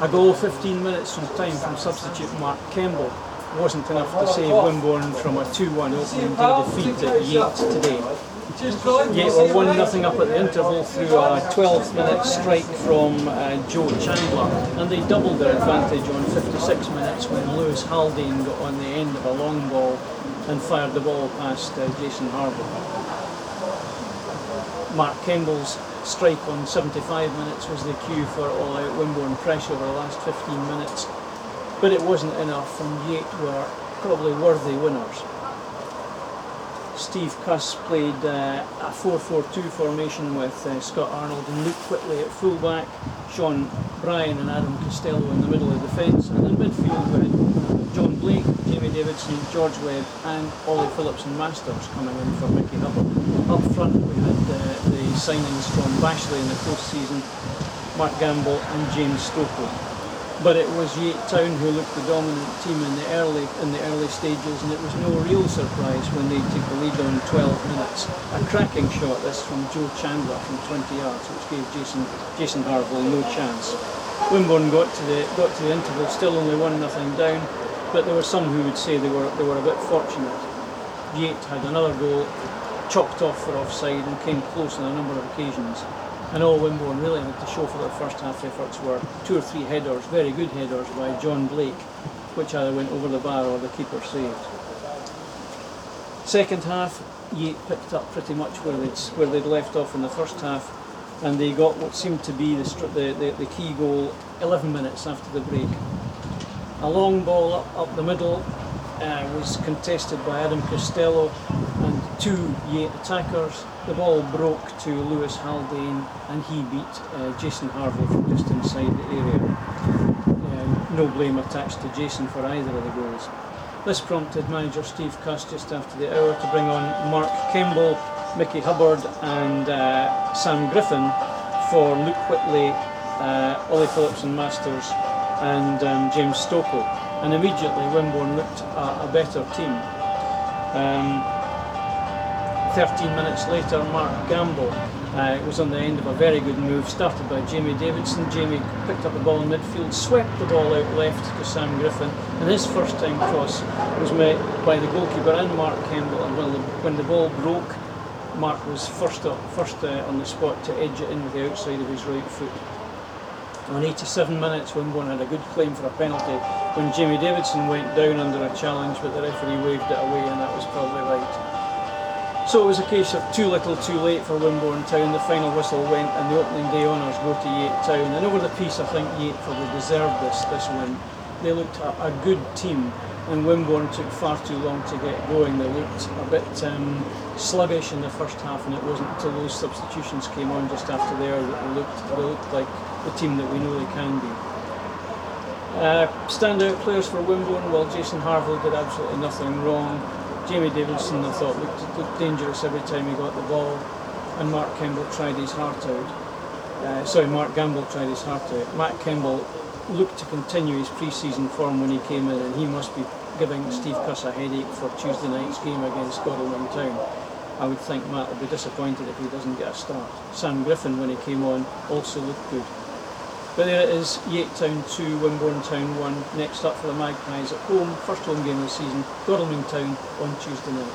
A goal 15 minutes from time from substitute Mark Kemble wasn't enough to save Wimborne from a 2-1 opening day defeat at Yate today. Yate were 1-0 up at the interval through a 12-minute strike from Joe Chandler, and they doubled their advantage on 56 minutes when Lewis Haldane got on the end of a long ball and fired the ball past Jason Harville. Mark Kemble's strike on 75 minutes was the cue for all-out Wimborne pressure over the last 15 minutes, but it wasn't enough, and Yate were probably worthy winners. Steve Cuss played a 4-4-2 formation with Scott Arnold and Luke Whitley at fullback, Sean Bryan and Adam Costello in the middle of defence, and in midfield we had John Blake, Jamie Davidson, George Webb and Ollie Phillips and Masters coming in for Mickey Hubbard. Up front we had the signings from Bashley in the post-season, Mark Gamble and James Stokely. But it was Yate Town who looked the dominant team in the early stages, and it was no real surprise when they took the lead on 12 minutes. A cracking shot, this from Joe Chandler from 20 yards, which gave Jason Harville no chance. Wimborne got to the interval, still only 1-0 down, but there were some who would say they were a bit fortunate. Yate had another goal chopped off for offside and came close on a number of occasions. And all Wimborne really had to show for their first half efforts were 2 or 3 headers, very good headers by John Blake, which either went over the bar or the keeper saved. Second half, Yate picked up pretty much where they'd left off in the first half, and they got what seemed to be the key goal 11 minutes after the break. A long ball up the middle was contested by Adam Costello and 2 Yate attackers. The ball broke to Lewis Haldane and he beat Jason Harville from just inside the area. No blame attached to Jason for either of the goals. This prompted manager Steve Cuss just after the hour to bring on Mark Kemble, Mickey Hubbard and Sam Griffin for Luke Whitley, Ollie Phillips and Masters and James Stokely. And immediately Wimborne looked a better team. 13 minutes later, Mark Gamble was on the end of a very good move, started by Jamie Davidson. Jamie picked up the ball in midfield, swept the ball out left to Sam Griffin, and his first time cross was met by the goalkeeper and Mark Kemble, and when the ball broke, Mark was first on the spot to edge it in with the outside of his right foot. On 87 minutes, Wimborne had a good claim for a penalty when Jamie Davidson went down under a challenge, but the referee waved it away, and that was probably right. So it was a case of too little too late for Wimborne Town. The final whistle went and the opening day honours go to Yate Town. And over the piece, I think Yate probably deserved this win. They looked a good team, and Wimborne took far too long to get going. They looked a bit sluggish in the first half, and it wasn't until those substitutions came on just after there that they looked like the team that we know they can be. Standout players for Wimborne, well, Jason Harville did absolutely nothing wrong. Jamie Davidson, I thought, looked dangerous every time he got the ball, and Mark Kemble tried his heart out. Mark Gamble tried his heart out. Matt Kemble looked to continue his pre-season form when he came in, and he must be giving Steve Cuss a headache for Tuesday night's game against Godalming Town. I would think Matt will be disappointed if he doesn't get a start. Sam Griffin, when he came on, also looked good. But there it is, Yate Town 2, Wimborne Town 1. Next up for the Magpies at home, first home game of the season, Godalming Town on Tuesday night.